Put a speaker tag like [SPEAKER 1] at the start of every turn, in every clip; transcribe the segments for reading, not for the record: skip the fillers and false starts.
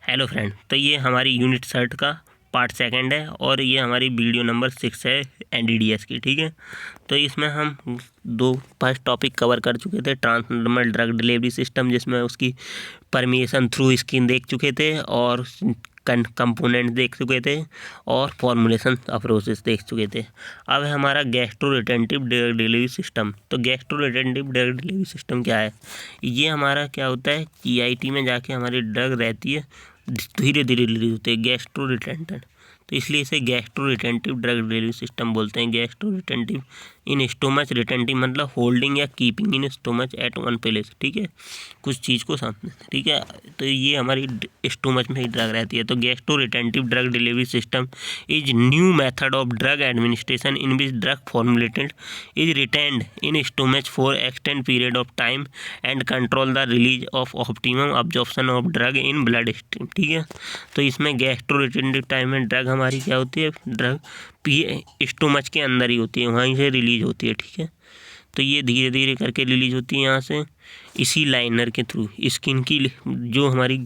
[SPEAKER 1] Hello friend, तो ये हमारी यूनिट सर्ट का पार्ट सेकंड है और ये हमारी वीडियो नंबर 6 है एनडीडीएस की। ठीक है, तो इसमें हम फर्स्ट टॉपिक कवर कर चुके थे, ट्रांसडर्मल ड्रग डिलीवरी सिस्टम, जिसमें उसकी परमिशन थ्रू स्किन देख चुके थे और कंपोनेंट देख चुके थे और फॉर्मुलेशन अप्रोचेस देख चुके थे। अब है हमारा gastro retentive drug delivery system. तो gastro retentive drug delivery system क्या है? ये हमारा क्या होता है, जीआईटी में जाके हमारी ड्रग रहती है, धीरे धीरे रिलीज होती है, गैस्ट्रो रिटेंटेड। तो इसलिए इसे gastro retentive drug delivery system बोलते हैं। Gastro retentive in stomach, retentive मतलब होल्डिंग या keeping in stomach at one place. ठीक है, कुछ चीज़ को सामने। ठीक है, तो ये हमारी स्टोमच में ही ड्रग रहती है। तो gastro retentive drug delivery system is new method of drug administration in which drug formulated is retained in stomach for extend period of time and control the release of optimum absorption of drug in blood stream. ठीक है, तो इसमें gastro retentive time में drug हमारी क्या होती है, drug stomach के अंदर ही होती है, वहीं से रिलीज होती है। ठीक है, तो ये धीरे धीरे करके रिलीज होती है यहाँ से, इसी लाइनर के थ्रू। स्किन की जो हमारी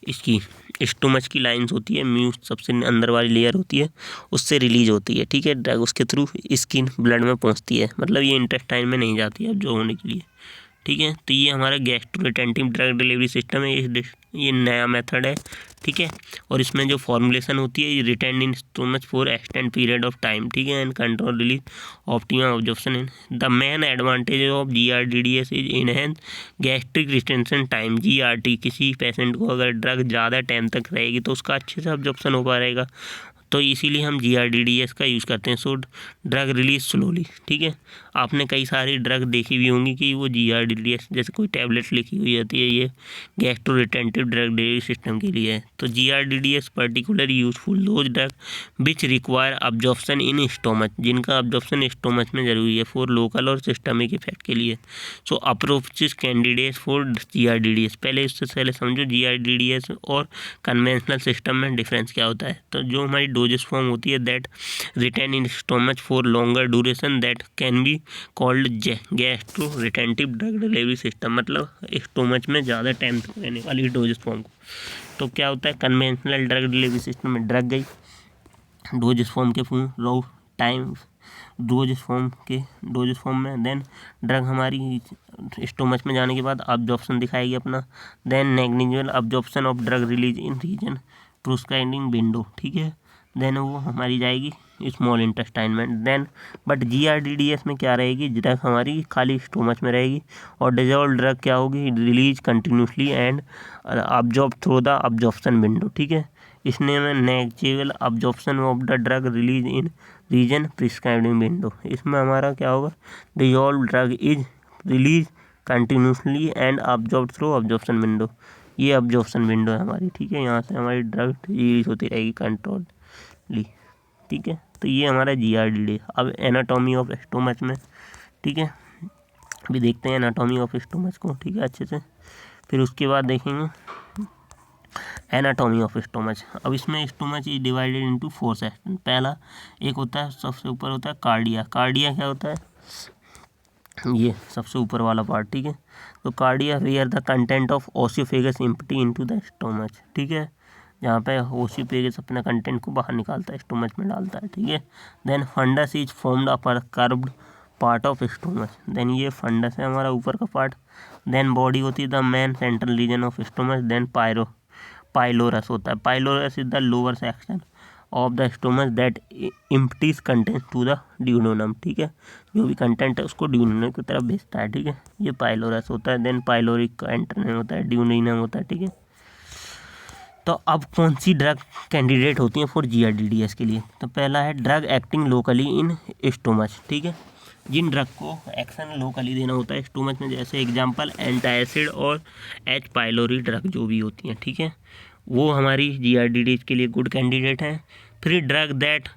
[SPEAKER 1] इसकी स्टोमच की लाइंस होती है, म्यूस सबसे अंदर वाली लेयर होती है, उससे रिलीज होती है। ठीक है, ड्रग उसके थ्रू स्किन ब्लड में पहुँचती है, मतलब ये इंटेस्टाइन में नहीं जाती है जो होने के लिए। ठीक है, तो ये हमारा gastro retentive drug delivery system है। ये नया मेथड है। ठीक है, और इसमें जो फॉर्मुलेशन होती है, ये retain in stomach for extend period of time. ठीक है, and control release optimum absorption in the main advantage of GRDDS is enhance gastric retention time. GRT, किसी पेशेंट को अगर ड्रग ज़्यादा टाइम तक रहेगी तो उसका अच्छे से ऑब्जॉर्प्शन हो पाएगा, तो इसीलिए हम जीआरडीडीएस का यूज़ करते हैं। So drug release slowly. ठीक है, आपने कई सारी ड्रग देखी भी होंगी कि वो जीआरडीडीएस, जैसे कोई टैबलेट लिखी हुई होती है, ये gastro retentive drug delivery system के लिए है। तो GRDDS particularly useful those drug which require absorption in stomach, जिनका अब्जॉर्प्शन स्टोमच में जरूरी है, फॉर लोकल और सिस्टमिक इफेक्ट के लिए। So approaches candidates for GRDDS. पहले इससे पहले समझो जीआरडीडीएस और कन्वेंशनल सिस्टम में डिफरेंस क्या होता है। तो जो हमारी डोजेस फॉर्म होती है, that retain in stomach for longer duration, that can be called gastro retentive drug delivery system, मतलब स्टोमच में ज़्यादा टाइम तक रहने वाली डोजेस फॉर्म को। तो क्या होता है, कन्वेंशनल ड्रग डिलीवरी सिस्टम में ड्रग गई डोजेस फॉर्म के लो टाइम डोजेस फॉर्म में, देन ड्रग हमारी स्टोमच में जाने के बाद अब्जॉर्प्शन दिखाएगी अपना, then negligible absorption of drug release in region proscribing window. ठीक है, देन वो हमारी जाएगी स्मॉल इंटेस्टाइन में। देन बट जीआरडीडीएस में क्या रहेगी, ड्रग हमारी खाली स्टोमच में रहेगी और डिजॉल्व ड्रग क्या होगी, release continuously and absorb through the absorption window. ठीक है, इसने में negligible absorption of the drug release in region prescribing window. इसमें हमारा क्या होगा, dissolve drug is release continuously and absorb through absorption window. ये अब्जॉर्प्शन विंडो है हमारी। ठीक है, यहाँ से हमारी ड्रग रिलीज होती रहेगी कंट्रोलली। ठीक है, तो ये हमारा जीआरडीडी। अब एनाटॉमी ऑफ स्टोमच में, ठीक है, अभी देखते हैं एनाटॉमी ऑफ स्टोमच को। ठीक है, अच्छे से, फिर उसके बाद देखेंगे एनाटॉमी ऑफ स्टोमच। अब इसमें stomach is divided into 4 section. पहला एक होता है, सबसे ऊपर होता है कार्डिया। कार्डिया क्या होता है, ये सबसे ऊपर वाला पार्ट। ठीक है, तो cardia where the content of oesophagus empty into the stomach. ठीक है, जहाँ पे ओसियोफेगस अपना कंटेंट को बाहर निकालता है, स्टोमच में डालता है। ठीक है, then fundus is formed upper curved part of stomach. Then ये फंडस है हमारा ऊपर का पार्ट। देन बॉडी होती है the main central region of stomach. Then pylorus होता है। Pylorus is the lower section of the stomach that empties content to the duodenum. ठीक है, जो भी कंटेंट है उसको ड्यूनोनम की तरफ भेजता है। ठीक है, ये पाइलोरस होता है। देन पाइलोरिक एंटरनम होता है, ड्यूनोनम होता है। ठीक है, तो अब कौन सी ड्रग कैंडिडेट होती है फॉर जीआरडीडीएस के लिए? तो पहला है ड्रग एक्टिंग लोकली इन स्टोमच। ठीक है, जिन ड्रग को एक्शन लोकली देना होता है स्टोमच में, जैसे एग्जांपल एंटासिड और एच पाइलोरी ड्रग जो भी होती हैं। ठीक है, वो हमारी जीआरडीडीएस के लिए गुड कैंडिडेट हैं। फिर drug that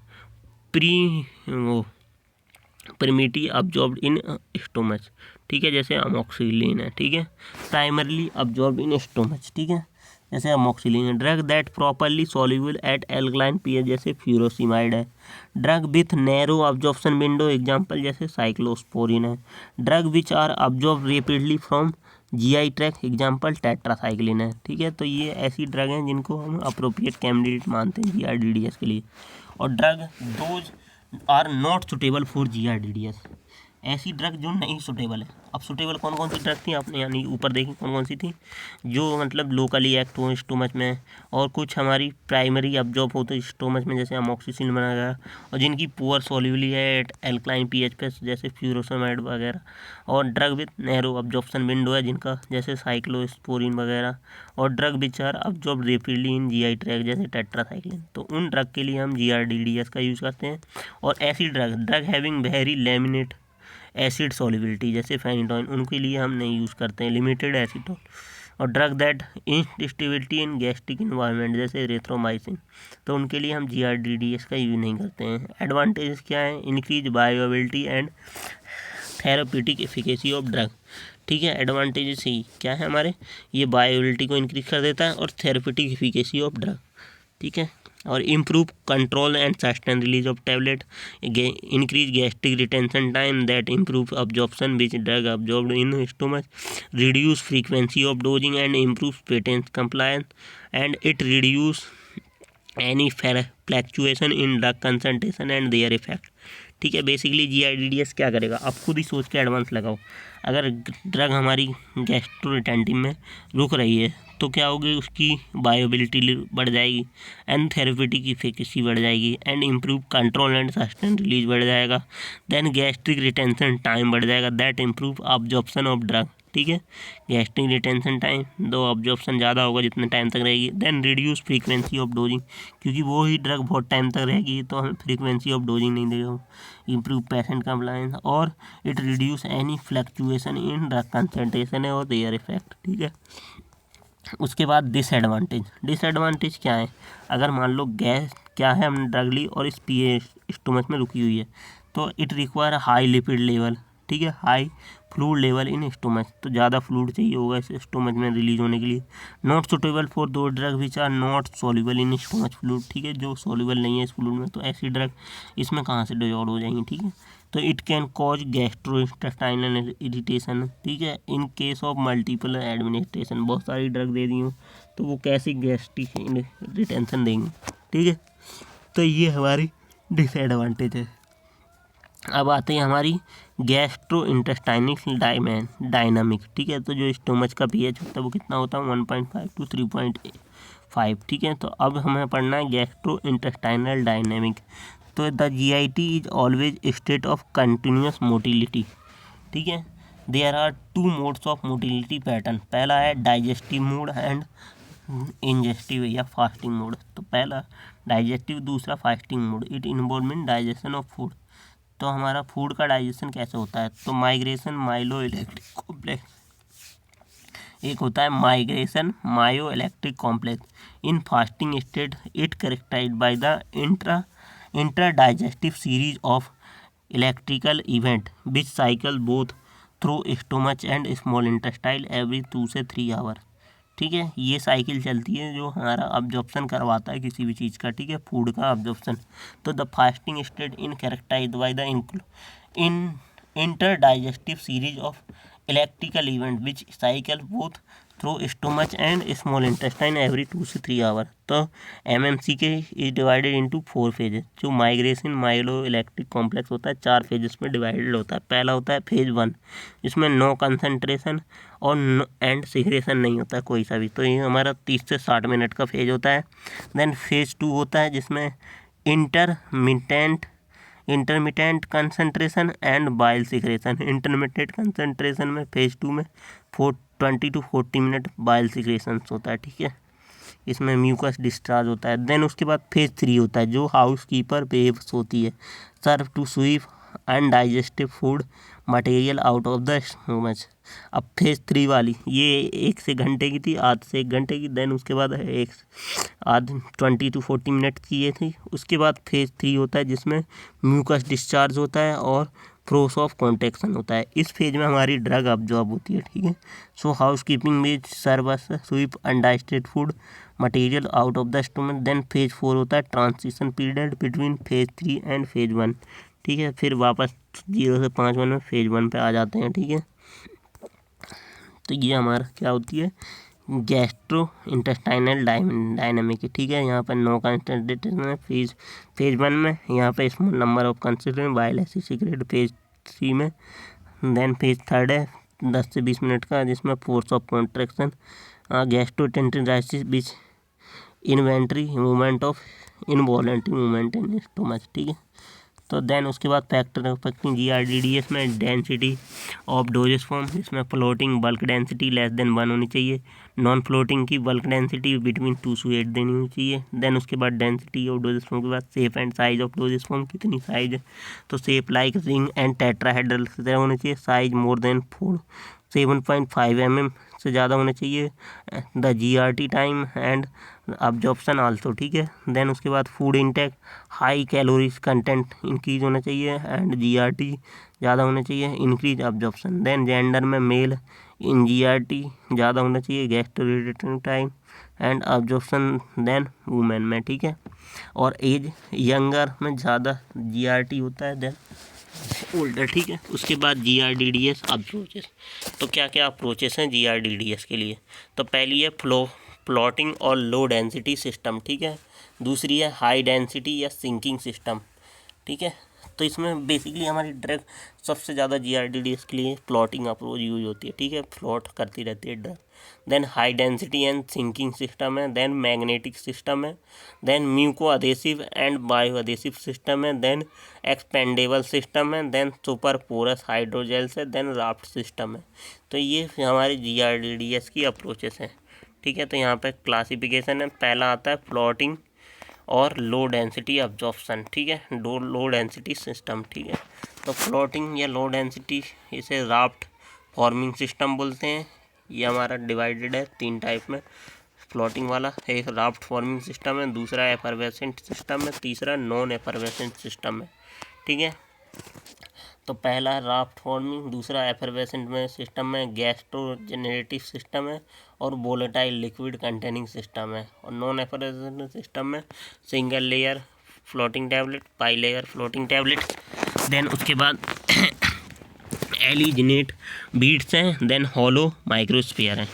[SPEAKER 1] primarily absorb in stomach. ठीक है, जैसे अमोक्सिलिन है। ठीक है, प्राइमरली अब्जॉर्ब इन स्टोमच। ठीक है, जैसे अमोक्सिलिन है। Drug that properly soluble at alkaline pH, जैसे फ्यूरोसिमाइड है। Drug with narrow absorption window, example जैसे साइक्लोस्पोरिन है। Drug which are absorb rapidly from GI tract example tetracycline है, ठीक है। तो ये ऐसी ड्रग हैं जिनको हम अप्रोप्रिएट कैंडिडेट मानते हैं GRDDS के लिए। और drug those are not suitable for GRDDS, ऐसी ड्रग जो नहीं सुटेबल है। अब सुटेबल कौन कौन सी ड्रग थी आपने यानी ऊपर देखी कौन कौन सी थी, जो मतलब लोकली एक्ट हो स्टोमच में, और कुछ हमारी प्राइमरी अब्जॉर्ब होते हैं स्टोमच में जैसे अमोक्सिसिलिन वगैरह, और जिनकी पुअर सॉल्युबिलिटी है एट एल्कलाइन पीएच पे जैसे फ्यूरोसेमाइड वगैरह, और drug with narrow absorption window है जिनका जैसे साइक्लोस्पोरिन वगैरह, और drug which are absorb rapidly in GI tract जैसे टेट्रासाइक्लिन। तो उन ड्रग के लिए हम GRDDS का यूज़ करते हैं। और ऐसी drug having very laminate acid solubility जैसे फेनिटोइन, उनके लिए हम नहीं यूज़ करते हैं लिमिटेड एसिटोन। और drug that instability in gastric environment जैसे एरिथ्रोमाइसिन, तो उनके लिए हम GRDDS का यूज़ नहीं करते हैं। एडवांटेज क्या है, increase bioavailability and therapeutic efficacy of drug, ठीक है। एडवांटेजेस ही क्या है हमारे, ये बायोअवेलेबिलिटी को इंक्रीज कर देता है और थेराप्यूटिक एफिकेसी ऑफ ड्रग, ठीक है। और improve control and sustain release of tablet, increase gastric retention time that improve absorption which drug absorbed in stomach, reduce frequency of dosing and improve patent compliance, and it reduce any fluctuation in drug concentration and their effect, ठीक है। Basically GRDDS क्या करेगा, आप खुद ही सोच के advance लगाओ। अगर ड्रग हमारी गैस्ट्रोरिटेंटिव में रुक रही है तो क्या होगी, उसकी बायोअवेलेबिलिटी बढ़ जाएगी एंड थेरेप्यूटिक इफिकेसी बढ़ जाएगी and improve control and sustain release बढ़ जाएगा, देन गैस्ट्रिक रिटेंशन टाइम बढ़ जाएगा that improve absorption of drug, ठीक है। गैस्ट्रिक रिटेंशन टाइम, दो अब्जॉर्प्शन ज़्यादा होगा जितने टाइम तक रहेगी, then reduce frequency of dosing, क्योंकि वो ही ड्रग बहुत टाइम तक रहेगी तो हमें फ्रीक्वेंसी ऑफ डोजिंग नहीं देगा, इम्प्रूव पेशेंट कंप्लायंस, और it reduce any fluctuation in drug concentration है और देयर इफेक्ट, ठीक है। उसके बाद डिसएडवांटेज क्या है, अगर मान लो गैस क्या है हमने ड्रग ली और इस स्टोमच में रुकी हुई है तो it require high lipid level, ठीक है, high fluid level in stomach, तो ज़्यादा फ्लूड चाहिए होगा इस स्टोमच में रिलीज होने के लिए। Not suitable for those drug which are not soluble in stomach fluid, ठीक है, जो सॉल्युबल नहीं है इस फ्लूड में, तो ऐसी ड्रग इसमें कहाँ से डिजॉल्व हो जाएंगी, ठीक है। तो it can cause gastrointestinal irritation, ठीक है, in case of multiple administration, बहुत सारी ड्रग दे दी हूँ तो वो कैसे गैस्ट्रिक रिटेंशन देंगे, ठीक है। तो ये हमारी डिसएडवांटेज है। अब आते हैं हमारी गैस्ट्रो इंटेस्टाइनिक डायनामिक, ठीक है। तो जो स्टोमच का pH होता है वो कितना होता है 1.5 to 3.5, ठीक है। तो अब हमें पढ़ना है गैस्ट्रो इंटेस्टाइनल डायनामिक। तो the GIT is always state of continuous motility, ठीक है। There are 2 modes of motility pattern, पहला है डाइजेस्टिव मोड एंड इंजेस्टिव या फास्टिंग मोड। तो पहला डाइजेस्टिव, दूसरा fasting mode. It involve in digestion of food, तो हमारा फूड का डाइजेशन कैसे होता है, तो माइग्रेशन माइलो इलेक्ट्रिक कॉम्प्लेक्स, एक होता है migration myo electric complex in fasting state, it characterized by the inter digestive series of electrical event which cycle both through stomach and small intestine every 2 से 3 our, ठीक है। ये cycle चलती है जो हमारा अब्जॉर्प्शन करवाता है किसी भी चीज़ का, ठीक है, फूड का अब्जॉर्प्शन। तो the fasting state in characterized by the in inter digestive series of electrical event which cycle both through stomach and small intestine every 2 से 3 आवर। तो MMC के इज डिवाइडेड इनटू 4 फेजेस। जो migration myelo electric complex होता है 4 phases में divided होता है। पहला होता है फेज 1, इसमें नो कंसंट्रेशन और एंड सिक्रेशन नहीं होता कोई सा भी, तो ये हमारा 30 से 60 मिनट का फेज होता है। देन फेज 2 होता है जिसमें intermittent concentration and bile secretion. Intermittent concentration में फेज 2 में 20 to 40 मिनट बाइल सिक्रेशन होता है, ठीक है, इसमें म्यूकस डिस्चार्ज होता है। देन उसके बाद फेज 3 होता है जो हाउस कीपर वेव्स होती है, serve to sweep undigestive food material out of the stomach. अब फेज 3 वाली ये 1 से घंटे की थी, आध से 1 घंटे की। देन उसके बाद आध 20 to 40 मिनट की ये थी। उसके बाद फेज 3 होता है जिसमें म्यूकस डिस्चार्ज होता है और प्रोस ऑफ कॉन्ट्रैक्शन होता है। इस फेज में हमारी ड्रग अब्जॉर्ब होती है, ठीक है। सो हाउस कीपिंग में serves sweep undigested food material out of the stomach. Then phase 4 होता है transition period between phase 3 and phase 1, ठीक है। फिर वापस 0 से 5 मिनट में फेज 1 पे आ जाते हैं, ठीक है। तो ये हमारा क्या होती है, गैस्ट्रो इंटेस्टाइनल डायनामिक, ठीक है। यहाँ पर 9 कंसंट्रेशन है फेज 1 में, यहाँ पे small number of concentration while ऐसी सीक्रेट फेज 3 में। देन फेज 3 है 10 से 20 मिनट का, जिसमें फोर्स ऑफ कॉन्ट्रैक्शन गैस्ट्रोटेंटिनाइसिस बीच inventory movement of involuntary movement in stomach, ठीक है। तो देन उसके बाद फैक्टर अफेक्टिंग GRDDS में डेंसिटी ऑफ डोजेस फॉर्म, इसमें floating bulk density less than 1 होनी चाहिए, नॉन फ्लोटिंग की बल्क डेंसिटी बिटवीन 2 से 8 देनी होनी चाहिए। देन उसके बाद डेंसिटी ऑफ डोजेस फॉर्म के बाद shape and size of dosage form, कितनी साइज है, तो shape like ring and tetrahedral की तरह होनी चाहिए, साइज मोर देन 7.5 mm से ज़्यादा होना चाहिए, the GRT time and absorption also, ठीक है। देन उसके बाद food intake high calories content increase होना चाहिए एंड GRT ज़्यादा होना चाहिए, इंक्रीज अब्जॉर्प्शन। देन जेंडर में मेल इन GRT ज़्यादा होना चाहिए, गैस्ट्रोलिटिक time and absorption then women में, ठीक है। और एज यंगर में ज़्यादा GRT होता है देन ओल्डर, ठीक है। उसके बाद GRDDS अप्रोचेस, तो क्या क्या अप्रोचेस हैं GRDDS के लिए, तो पहली है प्लॉटिंग और लो डेंसिटी सिस्टम, ठीक है। दूसरी है हाई डेंसिटी या सिंकिंग सिस्टम, ठीक है। तो इसमें बेसिकली हमारी ड्रग सबसे ज़्यादा GRDDS के लिए प्लॉटिंग अप्रोच यूज होती है, ठीक है, प्लॉट करती रहती है drug. Then high density and sinking system है, देन मैग्नेटिक सिस्टम है, then muco adhesive and bio adhesive system है, देन एक्सपेंडेबल सिस्टम है, देन सुपर पोरस हाइड्रोजेल्स है, देन राफ्ट सिस्टम है। तो ये हमारी GRDDS की अप्रोचेस हैं, ठीक है। तो यहाँ पे क्लासिफिकेशन है, पहला आता है प्लॉटिंग और लो डेंसिटी अब्जॉर्प्शन, ठीक है, लो डेंसिटी सिस्टम, ठीक है। तो फ्लोटिंग या लो डेंसिटी, इसे राफ्ट फॉर्मिंग सिस्टम बोलते हैं। ये हमारा डिवाइडेड है 3 टाइप में, फ्लोटिंग वाला एक राफ्ट फॉर्मिंग सिस्टम है, दूसरा एफरवेसेंट सिस्टम है, तीसरा नॉन एफरवेसेंट सिस्टम है, ठीक है। तो पहला राफ्ट फॉर्मिंग, दूसरा एफरवेसेंट में सिस्टम में गैस्ट्रोजेनेरेटिव सिस्टम है और वोलेटाइल लिक्विड कंटेनिंग सिस्टम है, और नॉन एफरवेसेंट सिस्टम में single layer floating tablet, by layer floating tablet. Then उसके बाद एलिजिनेट बीट्स हैं, देन हॉलो माइक्रोस्फीयर है।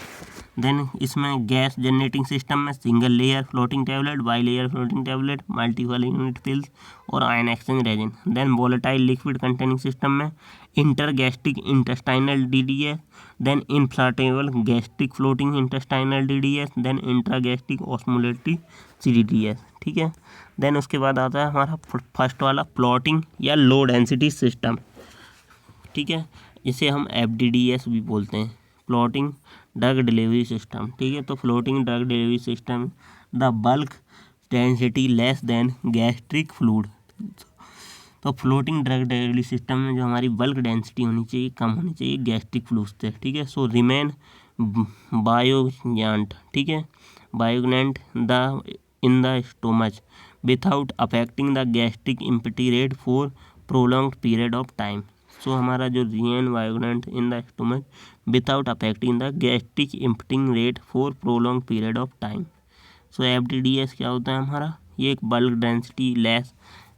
[SPEAKER 1] देन इसमें गैस जनरेटिंग सिस्टम में single layer floating tablet, by layer floating tablet, multiple unit pills और ion exchange resin. Then volatile liquid containing system में intergastric intestinal DDS, then inflatable gastric floating intestinal DDS, then intragastric osmolatory CDDS, ठीक है। Then उसके बाद आता है हमारा first वाला प्लॉटिंग या लो डेंसिटी सिस्टम, ठीक है, इसे हम FDDS भी बोलते हैं, फ्लोटिंग ड्रग डिलीवरी सिस्टम, ठीक है। तो floating drug delivery system the bulk density less than gastric fluid, तो फ्लोटिंग ड्रग डिलीवरी सिस्टम में जो हमारी बल्क डेंसिटी होनी चाहिए कम होनी चाहिए गैस्ट्रिक फ्लूइड से, ठीक है। सो रिमेन बायोगनेंट, ठीक है, buoyant the in the stomach without affecting the gastric empty rate for prolonged period of time. So हमारा जो remain buoyant in the stomach without affecting the gastric emptying rate for prolong period of time. So FDDS क्या होता है हमारा, ये एक bulk density less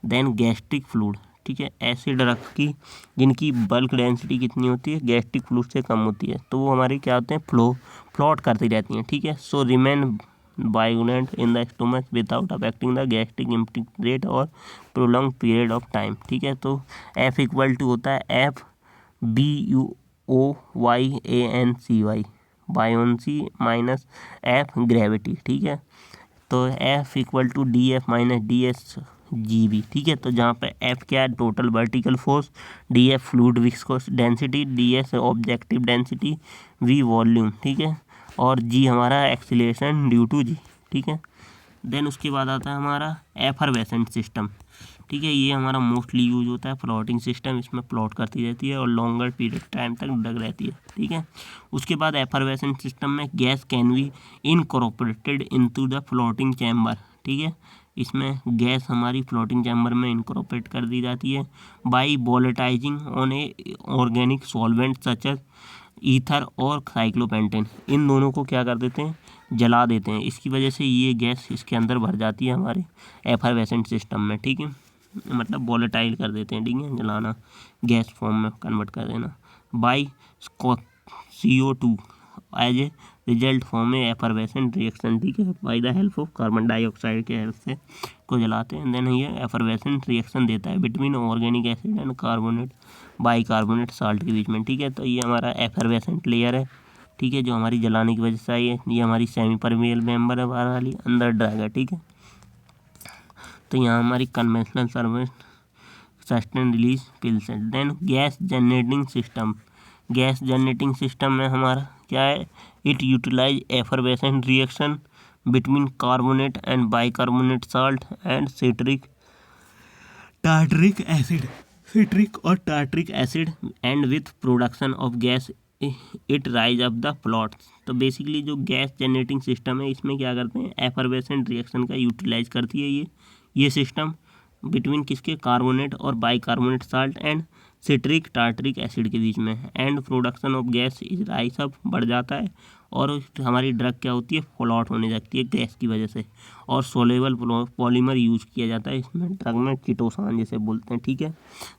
[SPEAKER 1] than gastric fluid, ठीक है, ऐसे ड्रग की जिनकी बल्क डेंसिटी कितनी होती है गैस्ट्रिक फ्लूइड से कम होती है, तो वो हमारी क्या होते हैं फ्लोट करती रहती हैं, ठीक है। So remain buoyant in the stomach without affecting the gastric emptying rate और प्रोलॉन्ग पीरियड ऑफ टाइम, ठीक है। तो F इक्वल टू होता है FBUOYANCY buoyancy minus F gravity, ठीक है। तो F equal to DF minus DSGB, ठीक है। तो जहाँ पे F क्या है total vertical force, DF fluid viscous density, DS objective density, V volume, ठीक है, और G हमारा एक्सीलरेशन ड्यू टू G, ठीक है। देन उसके बाद आता है हमारा एफरवेसेंट सिस्टम, ठीक है, ये हमारा मोस्टली यूज होता है फ्लोटिंग सिस्टम, इसमें प्लॉट करती रहती है और लॉन्गर पीरियड टाइम तक ड्रग रहती है, ठीक है। उसके बाद एफरवेसेंट सिस्टम में gas can be incorporated into the floating chamber, ठीक है, इसमें गैस हमारी फ्लोटिंग चैम्बर में इनकॉर्पोरेट कर दी जाती है by volatilizing on a organic solvent such as ether और साइक्लोपेंटेन, इन दोनों को क्या कर देते हैं जला देते हैं, इसकी वजह से ये गैस इसके अंदर भर जाती है हमारे एफरवेसेंट सिस्टम में, ठीक है, मतलब वोलेटाइल कर देते हैं, ठीक है, जलाना गैस फॉर्म में कन्वर्ट कर देना by CO2 as a result form a effervescent reaction, ठीक है, by the help of carbon dioxide के हेल्प से को जलाते हैं। देन ये एफरवेसेंट रिएक्शन देता है between organic acid and carbonate bicarbonate salt के बीच में, ठीक है। तो ये हमारा एफरवेसेंट लेयर है, ठीक है, जो हमारी जलाने की वजह से आई है। ये हमारी सेमी परमेबल मेंबर है बाहर वाली, अंदर ड्रग है, ठीक है। तो यहाँ हमारी conventional servant sustain release pills है। Then gas generating system, gas generating system में हमारा क्या है, it utilize effervescent reaction between carbonate and bicarbonate salt and tartaric acid, citric और tartaric acid and with production of gas it rise up the plot. तो basically जो gas generating system है इसमें क्या करते हैं, एफरवेसेंट रिएक्शन का utilise करती है ये सिस्टम बिटवीन किसके, कार्बोनेट और bicarbonate salt and citric tartaric acid के बीच में, and production of gas is rise up बढ़ जाता है और हमारी ड्रग क्या होती है, फ्लॉट होने लगती है गैस की वजह से, और सोलेबल पॉलीमर यूज किया जाता है इसमें ड्रग में, चिटोसान जिसे बोलते हैं, ठीक है।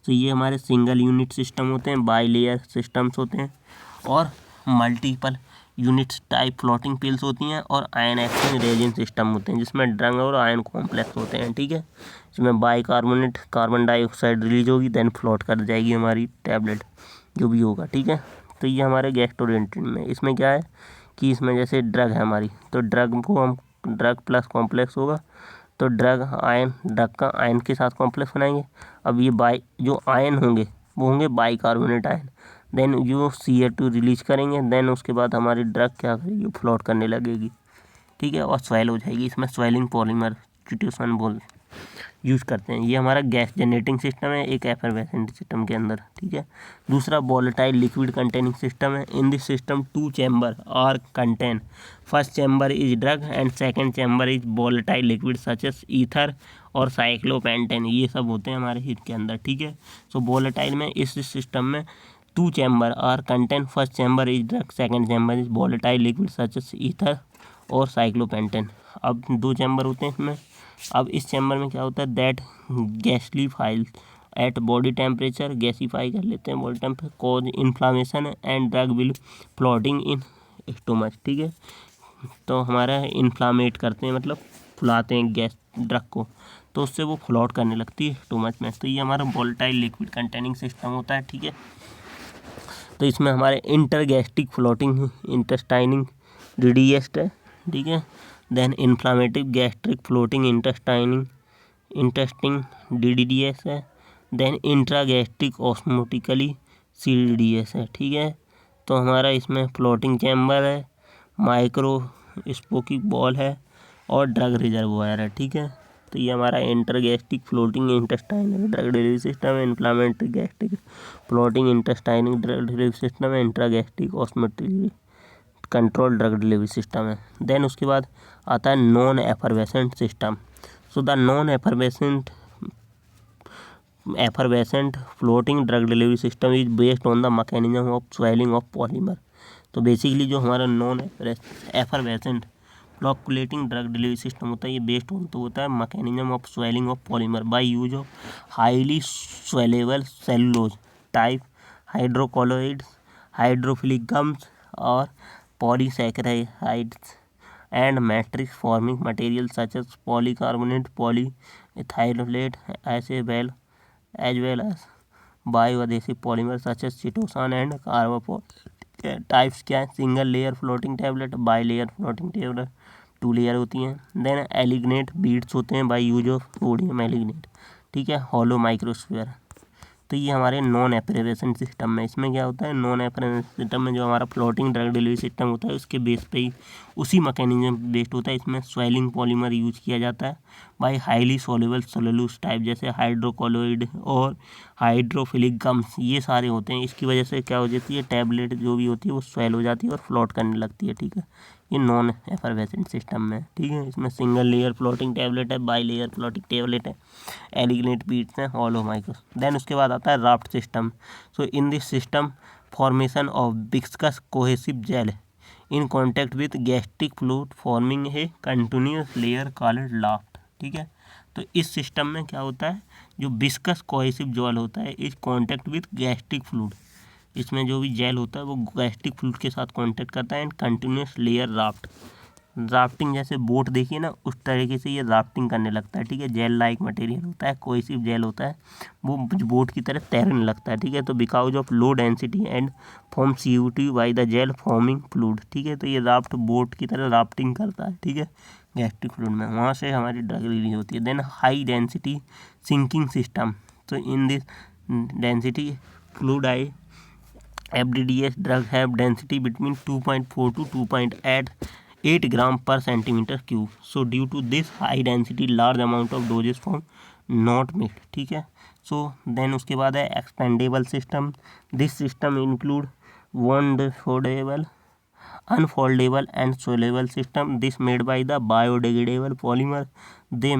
[SPEAKER 1] तो ये हमारे सिंगल यूनिट सिस्टम होते हैं, बाई लेयर सिस्टम्स होते हैं, और multiple units type floating pills होती हैं, और आयन एक्सचेंज रेजिन सिस्टम होते हैं जिसमें ड्रग और आयन कॉम्प्लेक्स होते हैं, ठीक है। इसमें बाइकार्बोनेट कार्बन डाइऑक्साइड रिलीज होगी, देन फ्लोट कर जाएगी हमारी टैबलेट जो भी होगा, ठीक है। तो ये हमारे गैस्ट्रोएंटेरिन में, इसमें क्या है कि इसमें जैसे ड्रग है हमारी, तो ड्रग को हम ड्रग प्लस कॉम्प्लेक्स होगा, तो ड्रग का आयन के साथ कॉम्प्लेक्स बनाएंगे। अब ये जो आयन होंगे वो होंगे बाइकार्बोनेट आयन, देन जो Cl2 रिलीज करेंगे, देन उसके बाद हमारी ड्रग क्या करेगी, फ्लोट करने लगेगी, ठीक है, और स्वेल हो जाएगी। इसमें स्वेलिंग पॉलीमर चिटोसान यूज करते हैं। ये हमारा गैस जनरेटिंग सिस्टम है एक एफरवेसेंट सिस्टम के अंदर, ठीक है। दूसरा वोलेटाइल लिक्विड कंटेनिंग सिस्टम है। In this system 2 chamber are contain, first chamber is drug and second chamber is volatile liquid such as ether और साइक्लोपेंटेन, ये सब होते हैं हमारे हित के अंदर, ठीक है। सो वोलेटाइल में इस सिस्टम में 2 chamber are contain, first chamber is drug, second chamber is volatile liquid such as ether और साइक्लोपेंटेन। अब 2 चैम्बर होते हैं इसमें। अब इस चैम्बर में क्या होता है, that गैसीफाइल eight body temperature, gasify कर लेते हैं body temperature, cause inflammation and drug will floating in stomach, ठीक है। तो हमारा इन्फ्लामेट करते हैं, मतलब फुलाते हैं गैस ड्रग को, तो उससे वो फ्लोट करने लगती है स्टोमच में। तो ये हमारा वोलेटाइल लिक्विड कंटेनिंग सिस्टम होता है, ठीक है। तो इसमें हमारे इंटरगैस्ट्रिक फ्लोटिंग इंटेस्टाइनिंग डिडिएस्ट है, ठीक है। देन इन्फ्लामेटिव गैस्ट्रिक फ्लोटिंग इंटेस्टिंग DDDS है। देन इंट्रागैस्ट्रिक ऑस्मोटिकली CDDS है, ठीक है। तो हमारा इसमें फ्लोटिंग चैम्बर है, माइक्रो स्पोकिक बॉल है और ड्रग रिजर्वोयर है, ठीक है। तो ये हमारा intergastric floating intestine drug delivery system है, inflammatory gastric floating intestine drug delivery system है, intragastric osmotically control drug delivery system है। देन उसके बाद आता है non effervescent system. So the non effervescent floating drug delivery system is based on the mechanism of swelling of polymer. तो basically जो हमारा non effervescent flocculating drug delivery system होता है, ये बेस्ड ऑन तो होता है mechanism of swelling of polymer by use of highly swellable cellulose type hydrocolloids, hydrophilic gums और polysaccharides and matrix forming materials such as polycarbonate, polyethylate as well as bioadhesive polymers such as chitosan and carbopol। Types क्या है, single layer floating tablet, by layer floating tablet, 2 layer होती हैं। Then एलिग्नेट beads होते हैं by use of sodium एलिग्नेट, ठीक है, hollow microsphere. तो ये हमारे नॉन एफरवेसेंट सिस्टम में, इसमें क्या होता है, नॉन एफरवेसेंट सिस्टम में जो हमारा फ्लोटिंग ड्रग डिलीवरी सिस्टम होता है उसके बेस पे ही उसी मैकेनिज्म बेस्ड होता है। इसमें स्वेलिंग पॉलीमर यूज किया जाता है by highly soluble cellulose type, जैसे हाइड्रोकोलोइड और हाइड्रोफिलिक गम्स, ये सारे होते हैं। इसकी वजह से क्या हो जाती है, टैबलेट जो भी होती है वो स्वेल हो जाती है और फ्लोट करने लगती है, ठीक है। ये नॉन एफरवेसेंट सिस्टम में, ठीक है। इसमें सिंगल लेयर फ्लोटिंग टैबलेट है, बाई लेयर फ्लोटिंग टैबलेट है, एलिग्नेट बीट्स हैं, हॉलो माइक्रोस। देन उसके बाद आता है raft system. So in this system formation of viscous cohesive gel in contact with gastric fluid forming a continuous layer called raft, ठीक है। तो इस सिस्टम में क्या होता है, जो विस्कस कोहेसिव जेल होता है इस कॉन्टैक्ट विद गैस्ट्रिक फ्लूइड, इसमें जो भी जेल होता है वो गैस्ट्रिक फ्लूइड के साथ कांटेक्ट करता है एंड कंटिन्यूस लेयर राफ्टिंग जैसे बोट देखिए ना, उस तरीके से ये राफ्टिंग करने लगता है, ठीक है। जेल लाइक मटेरियल होता है, कोई सी जेल होता है, वो बोट की तरह तैरने लगता है, ठीक है। तो because of low density and form CO2 by the gel forming fluid, ठीक है। तो ये बोट की तरह राफ्टिंग करता है, ठीक है, गैस्ट्रिक फ्लूइड में, वहाँ से हमारी ड्रग रिलीज होती है। Then high density sinking system, तो in this density fluid FDDS drug have density between 2.4 to 2.8 gram per centimeter cube. So due to this high density, large amount of doses from not made, ठीक है। So then उसके बाद है expandable system. This system include foldable, unfoldable and soluble system. This made by the biodegradable polymer. They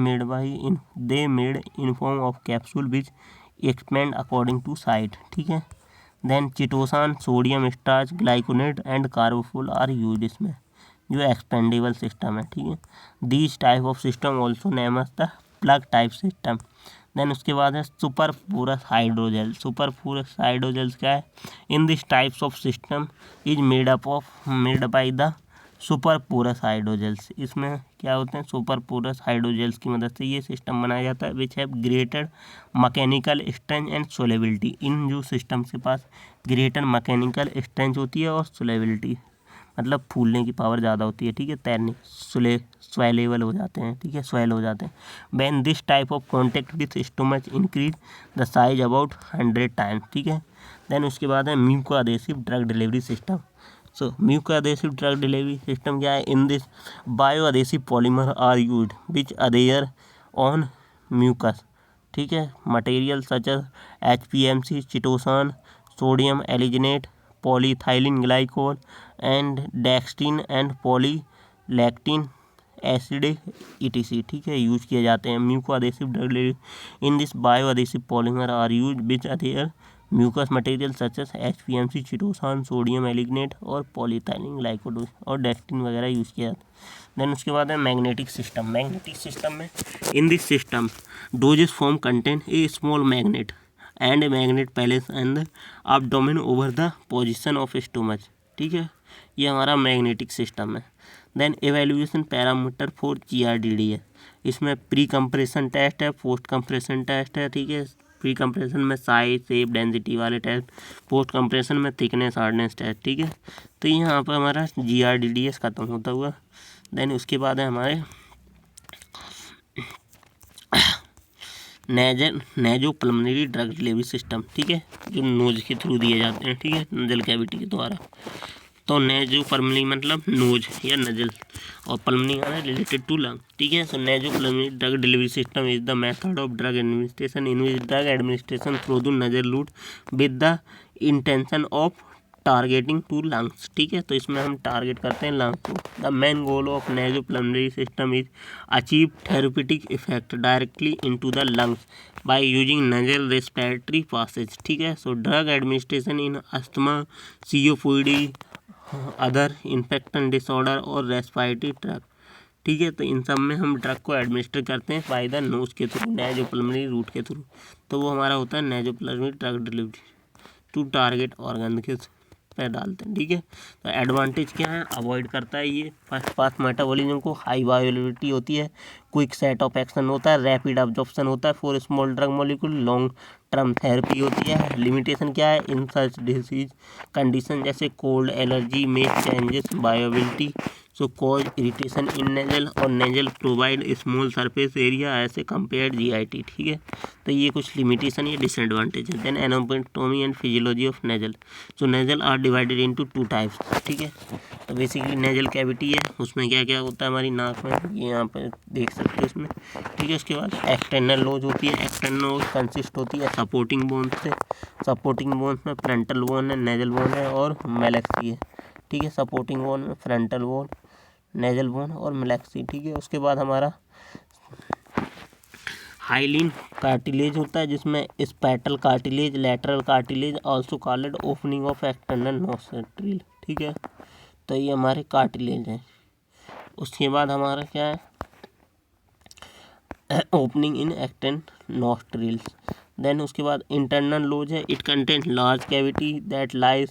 [SPEAKER 1] made in form of capsule which expand according to site, ठीक है। Then chitosan, sodium starch, glyconate and carbopol are used, इसमें जो expandable system है, ठीक है। These type of system also name as the plug type system. Then उसके बाद है सुपरपोरस हाइड्रोजेल्स क्या है? In this types of system is made by the superporous hydrogels. इसमें क्या होते हैं? सुपरपोरस हाइड्रोजेल्स की मदद से ये सिस्टम बनाया जाता है which have greater mechanical strength and solubility. इन जो सिस्टम्स के पास ग्रेटर मैकेनिकल स्ट्रेंथ होती है और सोलेबिलिटी मतलब फूलने की पावर ज़्यादा होती है, ठीक है, तैरने स्वेलेबल हो जाते हैं, ठीक है, स्वेल हो जाते हैं। When this type of contact with stomach increase the size about 100 times, ठीक है। देन उसके बाद है mucoadhesive drug delivery system. So mucoadhesive drug delivery system क्या है? In this bioadhesive polymer are used which adhere on mucus, ठीक है, material such as HPMC, chitosan, sodium alginate, polyethylene glycol and dextrin and polylactic acid ETC, ठीक है, use किए जाते हैं। Muco adhesive drug delivery in this bioadhesive polymer are used which adhere mucus material such as HPMC, chitosan, sodium alginate और polyethylene glycol और dextrin वगैरह use किया जाता है। देन उसके बाद है मैग्नेटिक सिस्टम। मैग्नेटिक सिस्टम में in this system doses form contain a small magnet and magnet placed and abdomen over the position of stomach, ठीक है, ये हमारा मैग्नेटिक सिस्टम है। Then evaluation parameter for GRDD है। इसमें प्री कंप्रेशन टेस्ट है, post compression test है, ठीक है। प्री कंप्रेशन में साइज, शेप, डेंसिटी वाले टेस्ट, पोस्ट कंप्रेशन में थिकनेस, हार्डनेस टेस्ट, ठीक है। तो यहाँ पर हमारा GRDDS खत्म होता हुआ। देन उसके बाद है हमारे नेजो पल्मोनरी ड्रग डिलीवरी सिस्टम, ठीक है, जो नोज के थ्रू दिए जाते हैं, ठीक है, नजल कैविटी के द्वारा। तो नेजो पल्मोनरी मतलब नोज या नजल, और पल्मोनरी आना रिलेटेड टू लंग, ठीक है। So nasopulmonary drug delivery system is the method of drug administration in which drug administration through the nasal route with the intention of targeting to lungs, ठीक है। तो इसमें हम target करते हैं lungs को। The main goal of naso pulmonary system is achieve therapeutic effect directly into the lungs by using nasal respiratory passage, ठीक है। So drug administration in asthma, COPD, other infection disorder और respiratory tract, ठीक है। तो इन सब में हम drug को एडमिनिस्टर करते हैं बाय द नोज के थ्रू, नेजो पल्मोनरी रूट के थ्रू। तो वो हमारा होता है nasopulmonary drug delivery to target organ के पे डालते हैं, ठीक है। तो एडवांटेज क्या है? अवॉइड करता है ये फर्स्ट पास मेटाबॉलिज्म को, हाई बायोअवेलेबिलिटी होती है, क्विक सेट ऑफ एक्शन होता है, रैपिड अब्जॉर्प्शन होता है for small drug molecule, long term therapy होती है। लिमिटेशन क्या है? इन सच डिजीज कंडीशन जैसे कोल्ड, एलर्जी में changes bioavailability, show cause irritation इन नेजल, और nasal provide small surface area ऐसे कंपेयर GIT, ठीक है। तो ये कुछ लिमिटेशन या डिसएडवांटेज है। Then anatomy and physiology of nasal. So nasal are divided into 2 types, ठीक है। तो बेसिकली नेजल कैविटी है, उसमें क्या क्या होता है हमारी नाक में, ये यहाँ पर देख सकते हो इसमें, ठीक है। उसके बाद एक्सटर्नल नोज होती है। एक्सटर्नल नोज कंसिस्ट होती है सपोर्टिंग बोन से। सपोर्टिंग बोन में फ्रंटल बोन है, नेजल बोन है और मैलेक्सी है, ठीक है। सपोर्टिंग बोन में फ्रंटल बोन, नेजल बोन और मैलेक्सी, ठीक है। उसके बाद हमारा हाइलिन कार्टिलेज होता है, जिसमें septal cartilage, lateral cartilage, also called opening of external nostril, ठीक है। तो ये हमारे कार्टिलेज हैं। उसके बाद हमारा क्या है? Opening in external nostrils. Then उसके बाद इंटरनल लोज है, it content large cavity that lies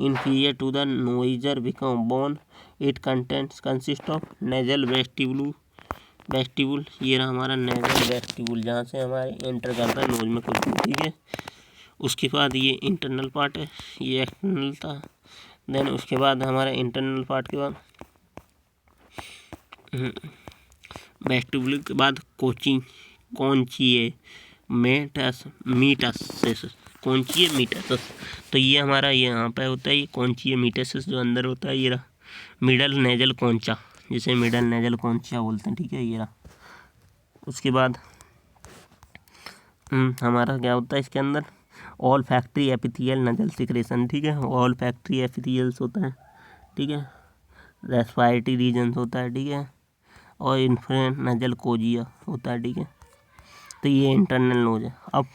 [SPEAKER 1] inferior to the नोइजर बिकम bone, it contents consist of nasal vestibule, ये रहा हमारा नेजल वेस्टिबुल जहाँ से हमारे एंटर करता है नोज में कुछ भी, ठीक है। उसके बाद ये इंटरनल पार्ट है, ये एक्सटर्नल था। देन उसके बाद हमारा इंटरनल पार्ट के बाद वेस्टिबुल के बाद कॉन्चिए मीटासिस, कॉन्चिए मीटासिस, तो ये हमारा ये यहाँ पे होता है, ये कॉन्चिए मीटासिस जो अंदर होता है, ये रहा मिडल नेजल कॉन्चा, जिसे मिडल नेजल कॉन्चा बोलते हैं, ठीक है, ये रहा। उसके बाद हमारा क्या होता है इसके अंदर, ऑल फैक्ट्री एपिथियल नजल सिक्रेशन, ठीक है, ऑल फैक्ट्री एपिथियल्स होता है, ठीक है, रेस्पायरेटरी रीजन्स होता है, ठीक है, और इन्फ्रेंट नजल कोजिया होता है, ठीक है। तो ये इंटरनल नोज है। अब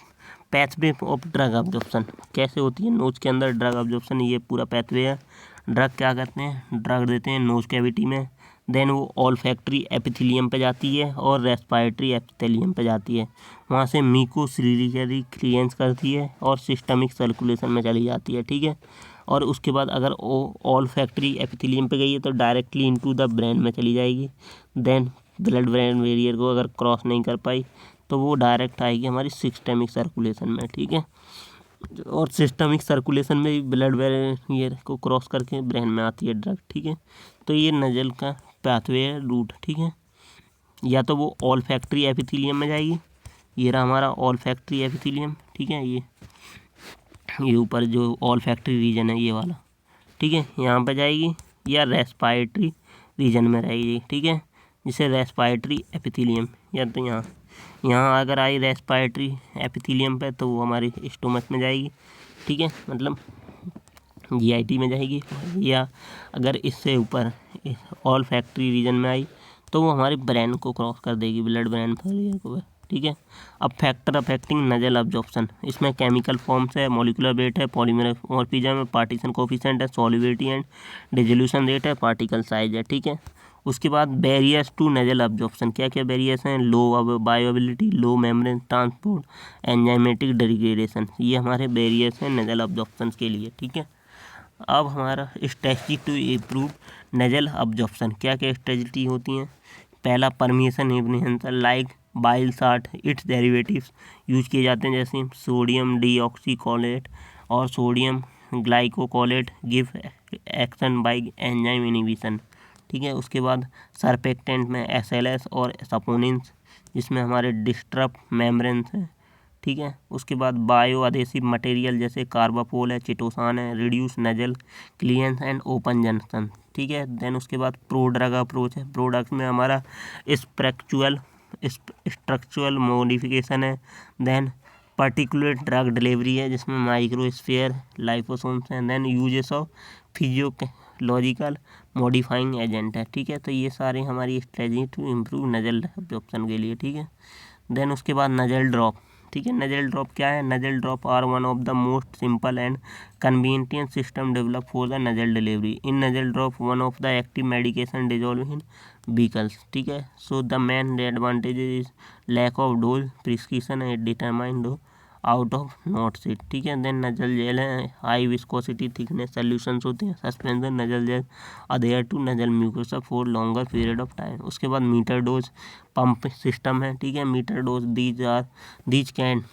[SPEAKER 1] पैथवे ऑफ ड्रग अब्जॉर्प्शन कैसे होती है नोज के अंदर ड्रग अब्जॉर्प्शन, ये पूरा पैथवे है। ड्रग क्या करते हैं, ड्रग देते हैं नोज कैविटी में, देन वो ऑल फैक्ट्री एपिथेलियम पे जाती है और रेस्पायरेटरी एपिथेलियम पे जाती है, वहाँ से म्यूकोसिलियरी क्लियरेंस करती है और सिस्टमिक सर्कुलेशन में चली जाती है, ठीक है। और उसके बाद अगर ऑल फैक्ट्री एपिथेलियम पे गई है तो डायरेक्टली इनटू द ब्रेन में चली जाएगी। देन ब्लड ब्रेन बैरियर को अगर क्रॉस नहीं कर पाई तो वो डायरेक्ट आएगी हमारी सिस्टमिक सर्कुलेशन में, ठीक है। और सिस्टमिक सर्कुलेशन में भी ब्लड बैरियर को क्रॉस करके ब्रेन में आती है ड्रग, ठीक है। तो ये नजल का पाथवे है, रूट, ठीक है। या तो वो ऑल फैक्ट्री एपिथेलियम में जाएगी, ये रहा हमारा ऑल फैक्ट्री एपिथेलियम, ठीक है, ये ऊपर जो ऑल फैक्ट्री रीजन है ये वाला, ठीक है, यहाँ पे जाएगी, या रेस्पायरेटरी रीजन में रहेगी, ठीक है, जिसे रेस्पायरेटरी एपिथेलियम, या तो यहाँ अगर आई रेस्पायरेटरी एपिथेलियम पे तो वो हमारी स्टोमक में जाएगी, ठीक है, मतलब जीआईटी में जाएगी। या अगर इससे ऊपर ऑल फैक्ट्री रीजन में आई तो वो हमारे ब्रेन को क्रॉस कर देगी, ब्लड ब्रेन बैरियर को, ठीक है। अब फैक्टर अफेक्टिंग नजल अब्जॉर्प्शन, इसमें केमिकल फॉर्म्स है, मॉलिक्यूलर वेट है, पॉलीमॉर्फिज्म है, पार्टीशन कोफिशिएंट है, सॉल्युबिलिटी एंड डिसोल्यूशन रेट है, पार्टिकल साइज है, ठीक है। उसके बाद बैरियर्स टू नजल अब्जॉर्प्शन, क्या क्या बैरियर्स हैं, लो बायोबिलिटी, लो मेम्ब्रेन ट्रांसपोर्ट, एंजाइमेटिक डिग्रेडेशन, ये हमारे बैरियर्स हैं नजल अब्जॉर्प्शन के लिए, ठीक है। अब हमारा strategy to improve nasal absorption, क्या क्या स्ट्रेटजी होती हैं। पहला permeation enhancer like bile salt, its derivatives use किए जाते हैं, जैसे सोडियम डीऑक्सीकोलेट और sodium glycocholate give action by enzyme inhibition, ठीक है। उसके बाद सरपेक्टेंट में SLS और सपोनिन्स, जिसमें हमारे डिस्टर्ब मेम्ब्रेन्स हैं, ठीक है। उसके बाद बायो अधेसिव मटेरियल जैसे कार्बापोल है, चिटोसान है, reduce nasal clearance and open junction, ठीक है। देन उसके बाद प्रोड्रग अप्रोच है, प्रोडक्ट में हमारा स्ट्रक्चरल मॉडिफिकेशन है। देन पर्टिकुलर ड्रग डिलीवरी है, जिसमें माइक्रोस्फीयर लाइपोसोम्स हैं। Then uses of physiological modifying agent है, ठीक है। तो ये सारी हमारी strategy to improve nasal absorption के लिए, ठीक है। देन उसके बाद नजल ड्रॉप, ठीक है। नजल ड्रॉप क्या है, nasal drop are one of the most simple and convenient system develop for the nasal delivery. In nasal drop one of the active medication dissolve in vehicles, ठीक है। So the main advantage is lack of dose prescription and determined out of not seat, ठीक है। Then nasal gel है, high viscosity thickness solutions होते हैं। Suspension nasal gel adhere to nasal mucosa for longer period of time. उसके बाद meter dose pump system है, ठीक है। Meter dose these can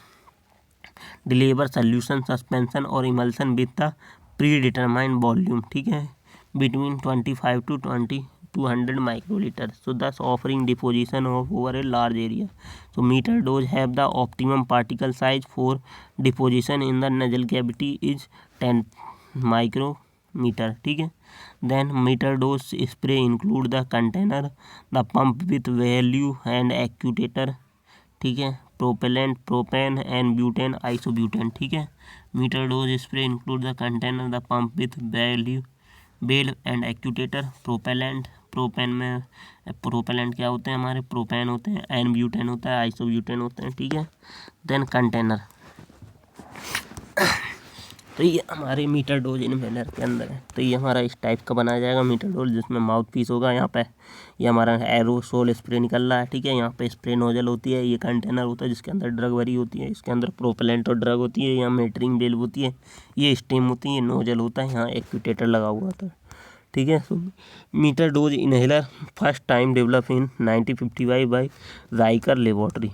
[SPEAKER 1] deliver solution suspension और emulsion with the predetermined volume, ठीक है, between 25 to 200 microliter, so thus offering deposition of over a large area. So meter dose have the optimum particle size for deposition in the nasal cavity is 10 micrometer, ठीक है। then meter dose spray include the container, the pump with value and actuator, ठीक है, propellant propane and butane isobutane, ठीक है। Meter dose spray include the container, the pump with value bell and actuator. Propellant, propane में propellant क्या होते हैं हमारे, propane होते हैं, एन ब्यूटेन होता है, आइसोब्यूटेन होते हैं, ठीक है। देन कंटेनर, तो ये हमारे मीटर डोज इनहेलर के अंदर है। तो ये हमारा इस टाइप का बनाया जाएगा मीटर डोज, जिसमें माउथ पीस होगा। यहाँ पे ये हमारा एरोसोल स्प्रे निकल रहा है, ठीक है। यहाँ पे स्प्रे नोजल होती है, ये कंटेनर होता है जिसके अंदर ड्रग भरी होती है, इसके अंदर प्रोपेलेंट और ड्रग होती है। यहाँ मेटरिंग बेल होती है, ये स्टीम होती है, ये नोजल होता है, यहाँ एक्यूटेटर लगा हुआ होता है, ठीक है। So meter dose inhaler first time develop in 1955 by Riker laboratory.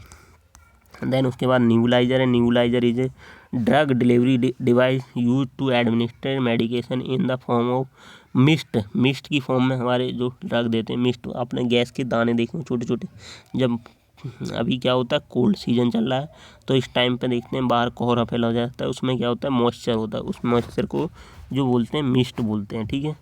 [SPEAKER 1] Then उसके बाद न्यूबलाइजर है। Nebuliser is a drug delivery device use to administer medication in the form of mist. Mist की फॉर्म में हमारे जो ड्रग देते हैं, मिस्ट आपने गैस के दाने देखे हैं छोटे छोटे। जब अभी क्या होता है, कोल्ड सीजन चल रहा है, तो इस टाइम पे देखते हैं बाहर कोहरा फैला हो जाता है, उसमें क्या होता है, मॉइस्चर होता है। उस मॉइस्चर को जो बोलते हैं मिस्ट बोलते हैं, ठीक है।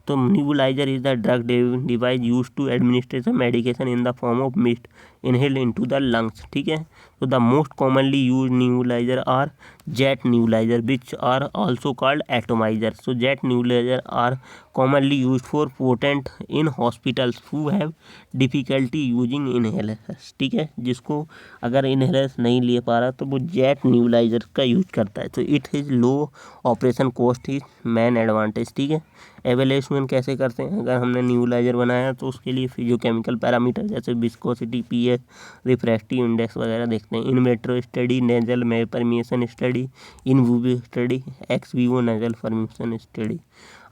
[SPEAKER 1] तो nebulizer is the drug device used to administer medication in the form of mist inhaled into the lungs, ठीक है। तो the most commonly used nebulizer are jet nebulizer which are also called atomizer. So jet nebulizer are commonly used for potent in hospitals who have difficulty using inhalers, ठीक है। जिसको अगर inhalers नहीं ले पा रहा तो वो जेट न्यूबलाइजर का यूज करता है। तो it is low operation cost is man advantage, ठीक है। एवेल्यूशन कैसे करते हैं, अगर हमने न्यूबलाइजर बनाया तो उसके लिए फिजियोकेमिकल पैरामीटर जैसे विस्कोसिटी, पीएच, रिफ्रैक्टिव इंडेक्स वगैरह देखते हैं। इन मेट्रो स्टडी, नेजल में permission study, in vivo study, ex vivo nasal permission study.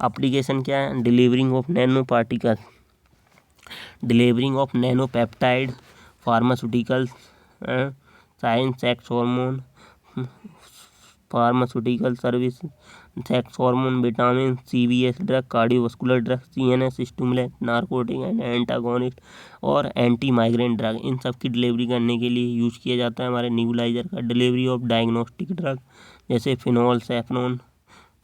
[SPEAKER 1] Application क्या है, delivering of nano particle, delivering of nano peptide, pharmaceuticals, science, sex hormone, pharmaceutical service, sex hormone, vitamin, CVS drug, cardiovascular drug, CNS stimulant, narcotic and antagonist और anti migraine drug, इन सब की delivery करने के लिए use किया जाता है हमारे न्यूबलाइजर का। डिलीवरी ऑफ डायग्नोस्टिक ड्रग जैसे फिनोल, सैफरोन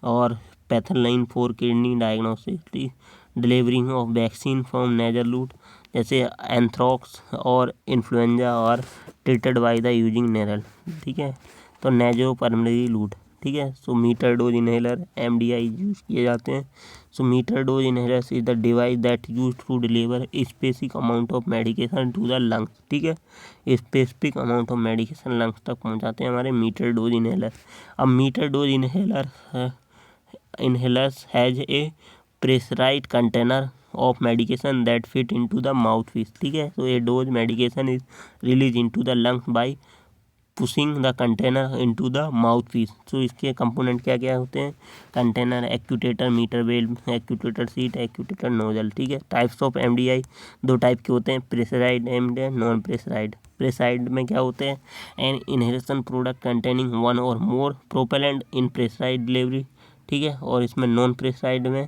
[SPEAKER 1] और पैथलाइन for kidney diagnostic. Delivery of vaccine from nasal route जैसे एंथ्रॉक्स और इन्फ्लुएंजा और treated by the using nasal, ठीक है। तो नेजो परमनरी लूट, ठीक है। So meter dose inhaler MDI use किए जाते हैं। So meter dose inhaler is the device that use to deliver specific amount of medication to the lungs, ठीक है। Specific amount of medication lungs तक पहुंचाते हैं हमारे मीटर डोज इनहेलर। अब meter dose inhalers has a pressurized container of medication that fit into the mouthpiece, ठीक है। so a dose medication is released into the lungs by pushing the container into the mouthpiece. तो इसके component क्या क्या होते हैं, container, actuator, meter bell, actuator seat, actuator nozzle, ठीक है। टाइप्स ऑफ एमडीआई दो टाइप के होते हैं, प्रेशराइड एमडीआई, नॉन प्रेशराइड। प्रेशराइड में क्या होते हैं, an inhalation product containing one or more propellant in प्रेशराइड delivery, ठीक है। और इसमें नॉन प्रेशराइड में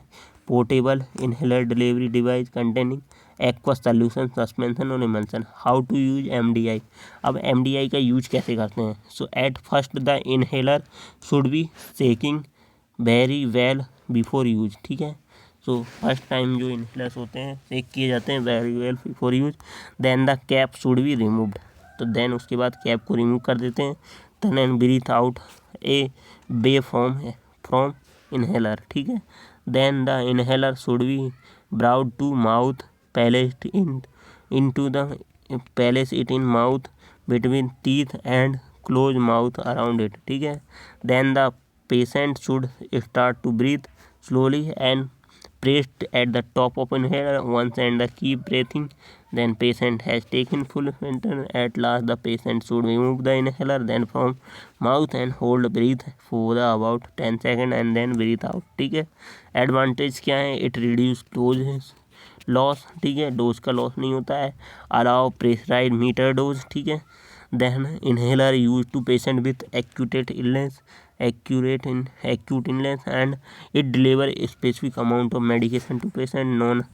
[SPEAKER 1] portable inhaler delivery device containing aqua solution, suspension और emulsion. How to use MDI. अब एमडीआई का यूज कैसे करते हैं, so at first the inhaler should be shaking very well before use, ठीक है। सो फर्स्ट टाइम जो इनहेलर्स होते हैं शेक किए जाते हैं very well before use. Then the cap should be removed, तो देन उसके बाद कैप को रिमूव कर देते हैं। Then breathe out away from inhaler, ठीक है। Then the inhaler should be brought to mouth, placed into the place it in mouth between teeth and close mouth around it, ठीक है। then the patient should start to breathe slowly and pressed at the top of inhaler once and keep breathing. Then patient has taken full inhaler. At last the patient should remove the inhaler then from mouth and hold breath for about 10 seconds and then breathe out, ठीक है। Advantage क्या है, it reduce dose loss, ठीक है, dose का loss नहीं होता है। अलाउ प्रेशराइड मीटर डोज, ठीक है। Then inhaler use to patient with acute illness and it deliver specific amount of medication to patient.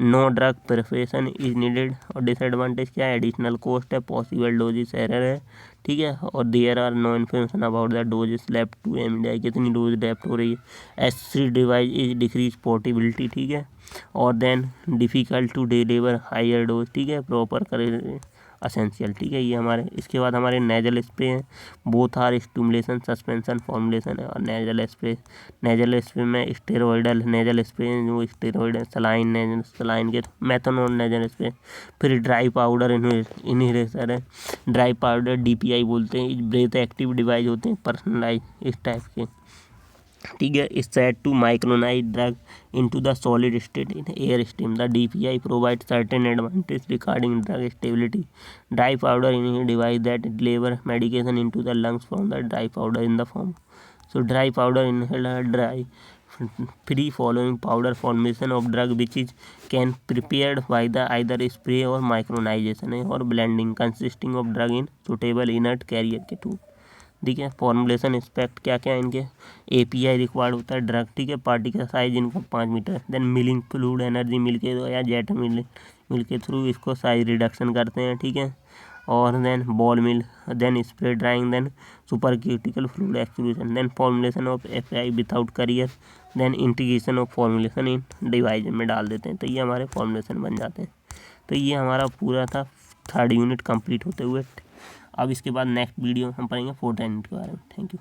[SPEAKER 1] No drug preparation is needed. और disadvantage क्या है, एडिशनल कॉस्ट है, पॉसिबल डोजेस एरर है, ठीक है। और there are no information about the doses left to MDI, कितनी dose left हो रही है। एस3 डिवाइस इज डिक्रीज पोर्टेबिलिटी, ठीक है। और then difficult to deliver higher dose, ठीक है, प्रॉपर करे असेंशियल, ठीक है। ये हमारे इसके बाद हमारे नेजल स्प्रे हैं, both are stimulation suspension formulation है। और नेजल स्प्रे में स्टेरॉइडल नेजल स्प्रे जो स्टेरॉइड है, सलाइन के मेथनॉल नेजल स्प्रे। फिर ड्राई पाउडर इनहेलेशन है, ड्राई पाउडर डीपीआई बोलते हैं। ब्रेथ एक्टिव डिवाइस होते हैं पर्सनलाइज इस टाइप के। ठीक है, is said to micronized drug into the solid state in air stream. The DPI provides certain advantages regarding drug stability. Dry powder in a device that delivers medication into the lungs from the dry powder in the form. So dry powder inhaler dry free following powder formation of drug which is can prepared by the either spray or micronization or blending consisting of drug in suitable inert carrier के to. ठीक है, formulation aspect क्या क्या इनके, API required होता है drug, ठीक है, पार्टिकल साइज इनका 5 metre, then milling fluid energy mill के या जेट मिल के थ्रू इसको साइज रिडक्शन करते हैं। ठीक है, और then ball mill, then spray drying, then super critical fluid exclusion, then formulation of API without carrier, then integration of formulation in device में डाल देते हैं, तो ये हमारे फॉर्मुलेशन बन जाते हैं। तो ये हमारा पूरा था 3rd यूनिट कंप्लीट होते हुए। अब इसके बाद नेक्स्ट वीडियो हम पढ़ेंगे 4th यूनिट के बारे में। Thank you.